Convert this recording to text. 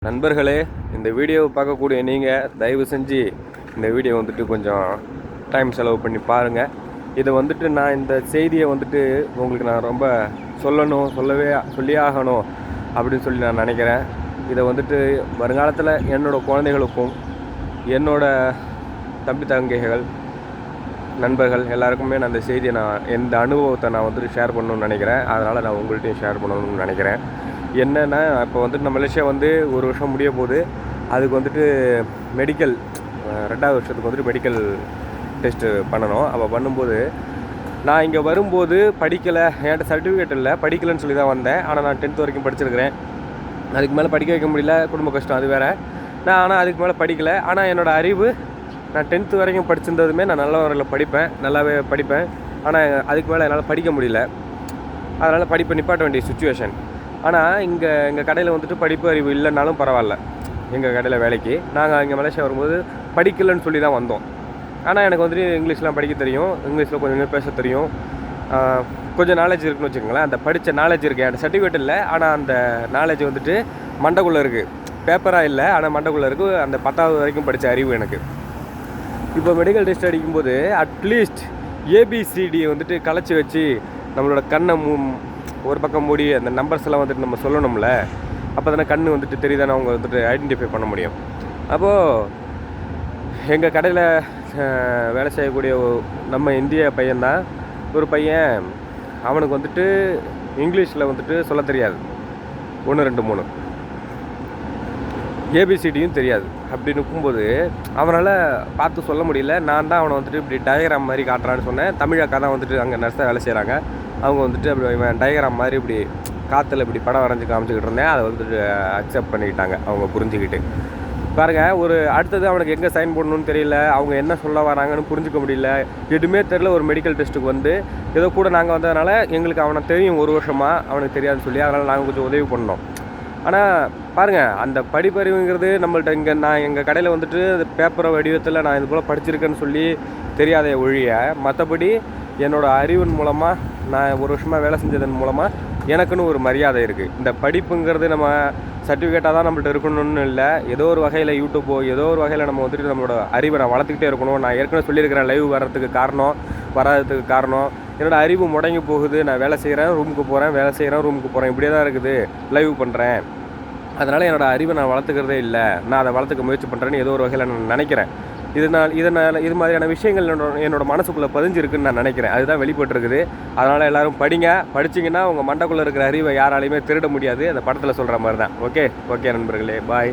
நண்பர்களே, இந்த வீடியோவை பார்க்கக்கூடிய நீங்கள் தயவு செஞ்சு இந்த வீடியோ கொஞ்சம் டைம் செலவு பண்ணி பாருங்கள். இதை நான் இந்த செய்தியை உங்களுக்கு நான் ரொம்ப சொல்லியே ஆகணும் அப்படின்னு சொல்லி நான் நினைக்கிறேன். இதை வருங்காலத்தில் என்னோடய குழந்தைகளுக்கும் என்னோடய தம்பி தங்கைகள் நண்பர்கள் எல்லாருக்குமே நான் இந்த செய்தியை இந்த அனுபவத்தை நான் ஷேர் பண்ணணும்னு நினைக்கிறேன். அதனால் நான் உங்கள்கிட்டையும் ஷேர் பண்ணணும்னு நினைக்கிறேன். என்னென்னா, இப்போ நம்ம மலேசியா 1 வருஷம் முடிய போகுது. அதுக்கு மெடிக்கல் 2வது வருஷத்துக்கு மெடிக்கல் டெஸ்ட்டு பண்ணணும். அப்போ பண்ணும்போது நான் இங்கே வரும்போது படிக்கலை, என்கிட்ட சர்டிஃபிகேட் இல்லை, படிக்கலைன்னு சொல்லி தான் வந்தேன். ஆனால் நான் 10th வரைக்கும் படிச்சிருக்கிறேன். அதுக்கு மேலே படிக்க வைக்க முடியல, குடும்ப கஷ்டம், அது வேறு. ஆனால் அதுக்கு மேலே படிக்கலை. ஆனால் என்னோடய அறிவு, நான் 10th வரைக்கும் படிச்சிருந்ததுமே நான் நல்ல வரையில் நல்லாவே படிப்பேன். ஆனால் அதுக்கு மேலே என்னால் படிக்க முடியல. அதனால் படிப்பை நிப்பாட்ட வேண்டிய சுச்சுவேஷன். ஆனால் எங்கள் கடையில் படிப்பு அறிவு இல்லைன்னாலும் பரவாயில்ல. எங்கள் கடையில் வேலைக்கு நாங்கள் இங்கே மலேசியா வரும்போது படிக்கலைன்னு சொல்லி தான் வந்தோம். ஆனால் எனக்கு இங்கிலீஷ்லாம் படிக்க தெரியும், இங்கிலீஷில் கொஞ்சம் பேச தெரியும், கொஞ்சம் நாலேஜ் இருக்குன்னு வச்சுக்கோங்களேன். அந்த படித்த நாலேஜ் இருக்குது. என்கிட்ட சர்டிஃபிகேட் இல்லை, ஆனால் அந்த நாலேஜ் மண்டைக்குள்ளே இருக்குது. பேப்பராக இல்லை, ஆனால் மண்டைக்குள்ளே இருக்குது. அந்த 10வது வரைக்கும் படித்த அறிவு எனக்கு. இப்போ மெடிக்கல் டெஸ்ட் அடிக்கும்போது அட்லீஸ்ட் ஏபிசிடியை கலைச்சி வச்சு நம்மளோட கண்ணை ஒரு பக்கம் மூடி அந்த நம்பர்ஸ் எல்லாம் நம்ம சொல்லணும்ல. அப்போ தானே கண் தெரியுதானே அவங்க ஐடென்டிஃபை பண்ண முடியும். அப்போது எங்கள் கடையில் வேலை செய்யக்கூடிய நம்ம இந்திய பையன்தான் ஒரு பையன். அவனுக்கு இங்கிலீஷில் சொல்ல தெரியாது, 1 2 3 ஏபிசிடியும் தெரியாது. அப்படி நிற்கும்போது அவனால் பார்த்து சொல்ல முடியல. நான் தான் அவனை இப்படி டயக்ராம் மாதிரி காட்டுறான்னு சொன்னேன். தமிழ் அக்கா தான் அங்கே நர்ஸாக வேலை செய்கிறாங்க. அவங்க அப்படி டயக்ராம் மாதிரி இப்படி காற்றுல இப்படி படம் வரைஞ்சி காமிச்சிக்கிட்டு இருந்தேன். அதை அக்செப்ட் பண்ணிக்கிட்டாங்க, அவங்க புரிஞ்சுக்கிட்டு. பாருங்கள், அடுத்தது அவனுக்கு எங்கே சைன் போடணும்னு தெரியல, அவங்க என்ன சொல்ல வராங்கன்னு புரிஞ்சிக்க முடியல, எதுவுமே தெரியல. ஒரு மெடிக்கல் டெஸ்ட்டுக்கு ஏதோ கூட நாங்கள் வந்ததுனால எங்களுக்கு அவனை தெரியும் 1 வருஷமாக, அவனுக்கு தெரியாதுன்னு சொல்லி. அதனால் நாங்கள் கொஞ்சம் உதவி பண்ணோம். ஆனால் பாருங்கள், அந்த படிப்பறிவுங்கிறது நம்மள்ட்ட நான் எங்கள் கடையில் அது பேப்பரை வடிவத்தில் நான் இது போல் படிச்சிருக்கேன்னு சொல்லி தெரியாத ஒழிய, மற்றபடி என்னோடய அறிவின் மூலமாக நான் 1 வருஷமாக வேலை செஞ்சதன் மூலமாக எனக்குன்னு ஒரு மரியாதை இருக்குது. இந்த படிப்புங்கிறது நம்ம சர்டிஃபிகேட்டாக தான் நம்மள்ட்ட இருக்கணும்னு இல்லை. ஏதோ ஒரு வகையில் யூடியூப்போ ஏதோ ஒரு வகையில் நம்ம நம்மளோட அறிவை நான் வளர்த்துக்கிட்டே இருக்கணும். நான் ஏற்கனவே சொல்லியிருக்கிறேன், லைவ் வராததுக்கு காரணம் என்னோடய அறிவு முடங்கி போகுது. நான் வேலை செய்கிறேன், ரூமுக்கு போகிறேன், வேலை செய்கிறேன், ரூமுக்கு போகிறேன், இப்படியே தான் இருக்குது. லைவ் பண்ணுறேன், அதனால் என்னோடய அறிவை நான் வளர்த்துக்கிறதே இல்லை. நான் அதை வளர்த்துக்க முயற்சி பண்ணுறேன்னு ஏதோ ஒரு வகையில் நான் நினைக்கிறேன். இது மாதிரியான விஷயங்கள் என்னோட மனசுக்குள்ளே பதிஞ்சிருக்குன்னு நான் நினைக்கிறேன். அதுதான் வெளிப்பட்டுருக்குது. அதனால் எல்லோரும் படிச்சிங்கன்னா உங்கள் மண்டைக்குள்ளே இருக்கிற அறிவை யாராலையுமே திருட முடியாது. அந்த படத்தில் சொல்கிற மாதிரி தான். ஓகே நண்பர்களே, பாய்.